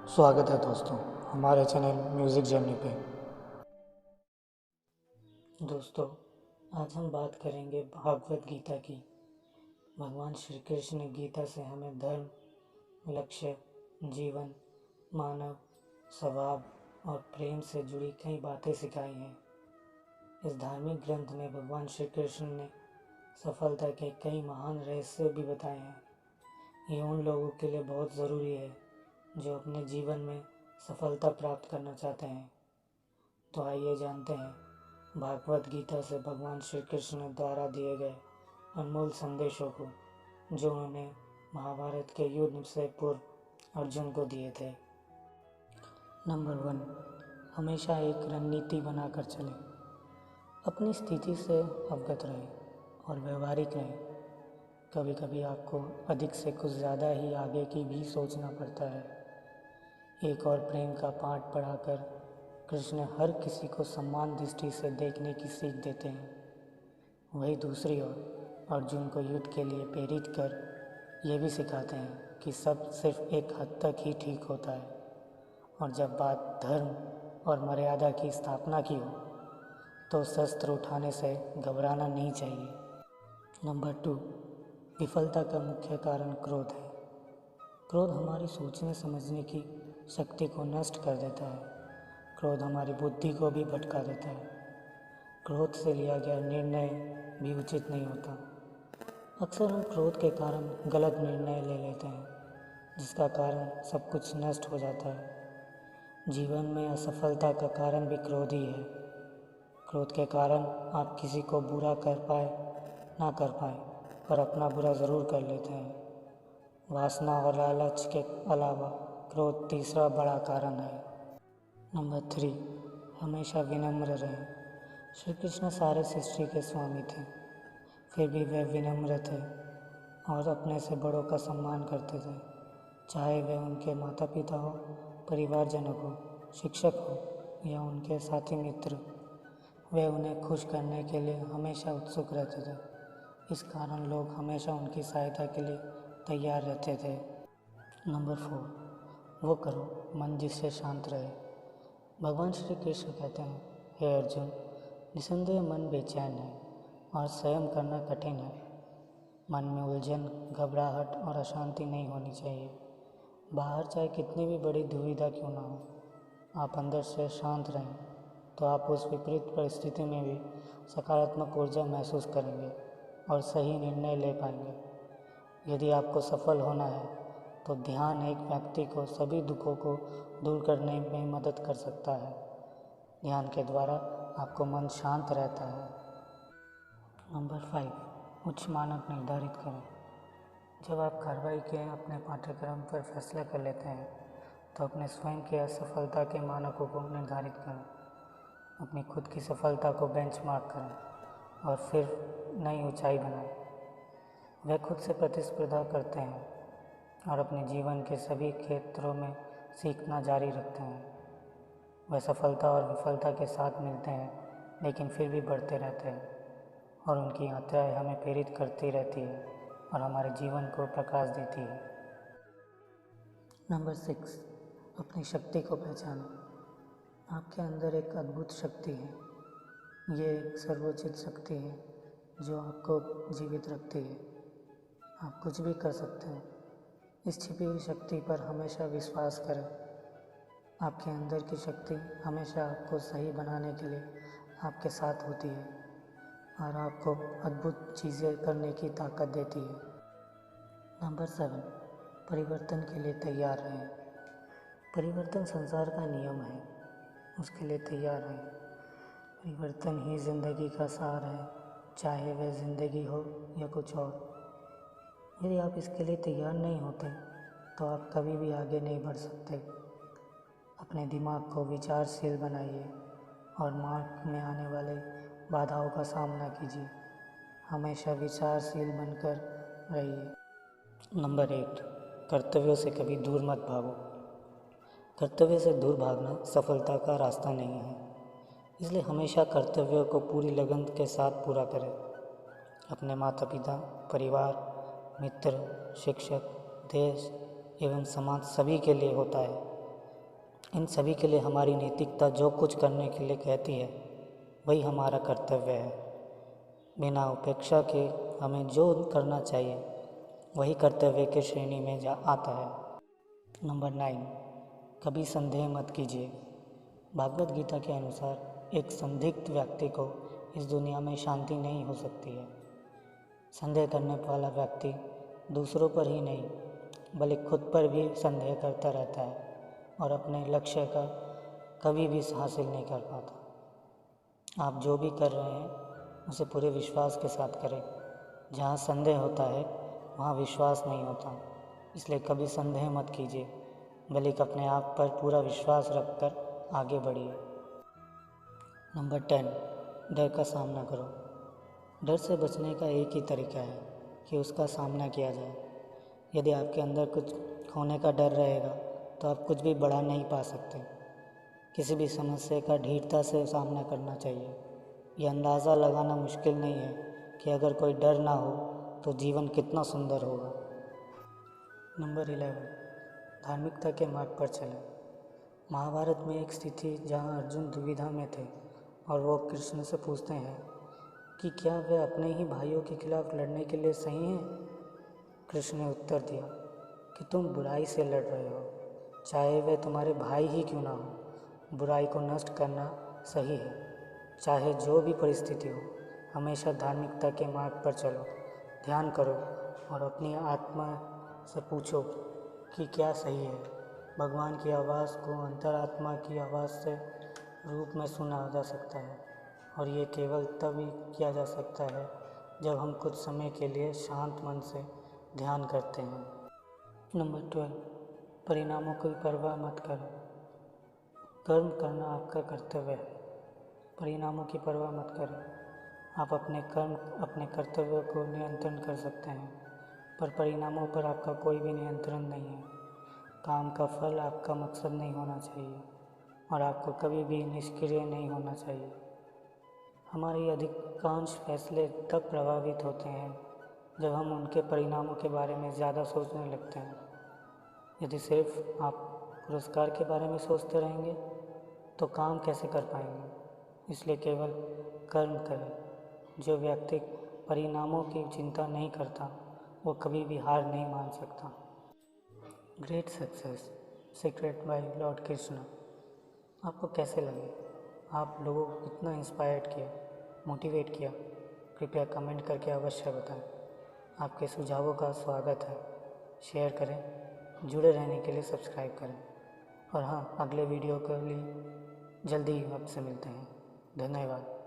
स्वागत है दोस्तों हमारे चैनल म्यूज़िक जर्नी पे। दोस्तों, आज हम बात करेंगे भागवत गीता की। भगवान श्री कृष्ण ने गीता से हमें धर्म, लक्ष्य, जीवन, मानव स्वभाव और प्रेम से जुड़ी कई बातें सिखाई हैं। इस धार्मिक ग्रंथ में भगवान श्री कृष्ण ने सफलता के कई महान रहस्य भी बताए हैं। ये उन लोगों के लिए बहुत ज़रूरी है जो अपने जीवन में सफलता प्राप्त करना चाहते हैं। तो आइए जानते हैं भागवत गीता से भगवान श्री कृष्ण द्वारा दिए गए अनमोल संदेशों को, जो उन्होंने महाभारत के युद्ध से पूर्व अर्जुन को दिए थे। नंबर 1, हमेशा एक रणनीति बनाकर चलें। अपनी स्थिति से अवगत रहें और व्यवहारिक रहें। कभी कभी आपको अधिक से कुछ ज़्यादा ही आगे की भी सोचना पड़ता है। एक और प्रेम का पाठ पढ़ाकर कृष्ण हर किसी को सम्मान दृष्टि से देखने की सीख देते हैं। वही दूसरी ओर अर्जुन को युद्ध के लिए प्रेरित कर ये भी सिखाते हैं कि सब सिर्फ एक हद तक ही ठीक होता है, और जब बात धर्म और मर्यादा की स्थापना की हो तो शस्त्र उठाने से घबराना नहीं चाहिए। नंबर 2, विफलता का मुख्य कारण क्रोध है। क्रोध हमारी सोचने समझने की शक्ति को नष्ट कर देता है। क्रोध हमारी बुद्धि को भी भटका देता है। क्रोध से लिया गया निर्णय भी उचित नहीं होता। अक्सर हम क्रोध के कारण गलत निर्णय ले लेते हैं, जिसका कारण सब कुछ नष्ट हो जाता है। जीवन में असफलता का कारण भी क्रोध ही है। क्रोध के कारण आप किसी को बुरा कर पाए ना कर पाए, पर अपना बुरा ज़रूर कर लेते हैं। वासना और लालच के अलावा क्रोध तीसरा बड़ा कारण है। नंबर 3, हमेशा विनम्र रहें। श्री कृष्ण सारे सृष्टि के स्वामी थे, फिर भी वे विनम्र थे और अपने से बड़ों का सम्मान करते थे। चाहे वे उनके माता पिता हो, परिवारजनक हो, शिक्षक हो या उनके साथी मित्र, वे उन्हें खुश करने के लिए हमेशा उत्सुक रहते थे। इस कारण लोग हमेशा उनकी सहायता के लिए तैयार रहते थे। नंबर 4, वो करो मन जिससे शांत रहे। भगवान श्री कृष्ण कहते हैं, हे अर्जुन, निसंदेह मन बेचैन है और संयम करना कठिन है। मन में उलझन, घबराहट और अशांति नहीं होनी चाहिए। बाहर चाहे कितनी भी बड़ी दुविधा क्यों ना हो, आप अंदर से शांत रहें तो आप उस विपरीत परिस्थिति में भी सकारात्मक ऊर्जा महसूस करेंगे और सही निर्णय ले पाएंगे। यदि आपको सफल होना है तो ध्यान एक व्यक्ति को सभी दुखों को दूर करने में मदद कर सकता है। ध्यान के द्वारा आपको मन शांत रहता है। नंबर 5, उच्च मानक निर्धारित करें। जब आप कार्रवाई के अपने पाठ्यक्रम पर फैसला कर लेते हैं तो अपने स्वयं के असफलता के मानकों को निर्धारित करें। अपनी खुद की सफलता को बेंचमार्क करें और फिर नई ऊंचाई बनाएं। वे खुद से प्रतिस्पर्धा करते हैं और अपने जीवन के सभी क्षेत्रों में सीखना जारी रखते हैं। वे सफलता और विफलता के साथ मिलते हैं, लेकिन फिर भी बढ़ते रहते हैं, और उनकी यात्राएं हमें प्रेरित करती रहती है और हमारे जीवन को प्रकाश देती है। नंबर 6, अपनी शक्ति को पहचानें। आपके अंदर एक अद्भुत शक्ति है। ये एक सर्वोच्च शक्ति है जो आपको जीवित रखती है। आप कुछ भी कर सकते हैं। इस छिपी हुई शक्ति पर हमेशा विश्वास करें। आपके अंदर की शक्ति हमेशा आपको सही बनाने के लिए आपके साथ होती है और आपको अद्भुत चीज़ें करने की ताकत देती है। नंबर 7, परिवर्तन के लिए तैयार रहें। परिवर्तन संसार का नियम है, उसके लिए तैयार रहें। परिवर्तन ही ज़िंदगी का सार है, चाहे वह ज़िंदगी हो या कुछ और। यदि आप इसके लिए तैयार नहीं होते तो आप कभी भी आगे नहीं बढ़ सकते। अपने दिमाग को विचारशील बनाइए और मार्ग में आने वाले बाधाओं का सामना कीजिए। हमेशा विचारशील बनकर रहिए। नंबर 8, कर्तव्यों से कभी दूर मत भागो। कर्तव्य से दूर भागना सफलता का रास्ता नहीं है, इसलिए हमेशा कर्तव्यों को पूरी लगन के साथ पूरा करें। अपने माता पिता, परिवार, मित्र, शिक्षक, देश एवं समाज सभी के लिए होता है। इन सभी के लिए हमारी नैतिकता जो कुछ करने के लिए कहती है वही हमारा कर्तव्य है। बिना उपेक्षा के हमें जो करना चाहिए वही कर्तव्य की श्रेणी में आता है। नंबर 9, कभी संदेह मत कीजिए। भागवत गीता के अनुसार एक संदिग्ध व्यक्ति को इस दुनिया में शांति नहीं हो सकती है। संदेह करने वाला व्यक्ति दूसरों पर ही नहीं बल्कि खुद पर भी संदेह करता रहता है और अपने लक्ष्य का कभी भी हासिल नहीं कर पाता। आप जो भी कर रहे हैं उसे पूरे विश्वास के साथ करें। जहाँ संदेह होता है वहाँ विश्वास नहीं होता, इसलिए कभी संदेह मत कीजिए बल्कि अपने आप पर पूरा विश्वास रखकर आगे बढ़िए। नंबर 10, डर का सामना करो। डर से बचने का एक ही तरीका है कि उसका सामना किया जाए। यदि आपके अंदर कुछ खोने का डर रहेगा तो आप कुछ भी बढ़ा नहीं पा सकते। किसी भी समस्या का धीरता से सामना करना चाहिए। यह अंदाज़ा लगाना मुश्किल नहीं है कि अगर कोई डर ना हो तो जीवन कितना सुंदर होगा। नंबर 11, धार्मिकता के मार्ग पर चलें। महाभारत में एक स्थिति जहाँ अर्जुन दुविधा में थे और वो कृष्ण से पूछते हैं कि क्या वे अपने ही भाइयों के खिलाफ लड़ने के लिए सही हैं। कृष्ण ने उत्तर दिया कि तुम बुराई से लड़ रहे हो, चाहे वे तुम्हारे भाई ही क्यों ना हो। बुराई को नष्ट करना सही है, चाहे जो भी परिस्थिति हो। हमेशा धार्मिकता के मार्ग पर चलो, ध्यान करो और अपनी आत्मा से पूछो कि क्या सही है। भगवान की आवाज़ को अंतरात्मा की आवाज़ से रूप में सुना जा सकता है और ये केवल तभी किया जा सकता है जब हम कुछ समय के लिए शांत मन से ध्यान करते हैं। नंबर 12, परिणामों की परवाह मत करो। कर्म करना आपका कर्तव्य है, परिणामों की परवाह मत करो। आप अपने कर्म, अपने कर्तव्यों को नियंत्रण कर सकते हैं, पर परिणामों पर आपका कोई भी नियंत्रण नहीं है। काम का फल आपका मकसद नहीं होना चाहिए और आपको कभी भी निष्क्रिय नहीं होना चाहिए। हमारी अधिकांश फैसले तब प्रभावित होते हैं जब हम उनके परिणामों के बारे में ज़्यादा सोचने लगते हैं। यदि सिर्फ आप पुरस्कार के बारे में सोचते रहेंगे तो काम कैसे कर पाएंगे। इसलिए केवल कर्म करें। जो व्यक्ति परिणामों की चिंता नहीं करता वो कभी भी हार नहीं मान सकता। Great success secret by lord Krishna. आपको कैसे लगे? आप लोगों को कितना इंस्पायर्ड किया, मोटिवेट किया? कृपया कमेंट करके अवश्य बताएं। आपके सुझावों का स्वागत है। शेयर करें, जुड़े रहने के लिए सब्सक्राइब करें और हाँ, अगले वीडियो के लिए जल्दी ही आपसे मिलते हैं। धन्यवाद।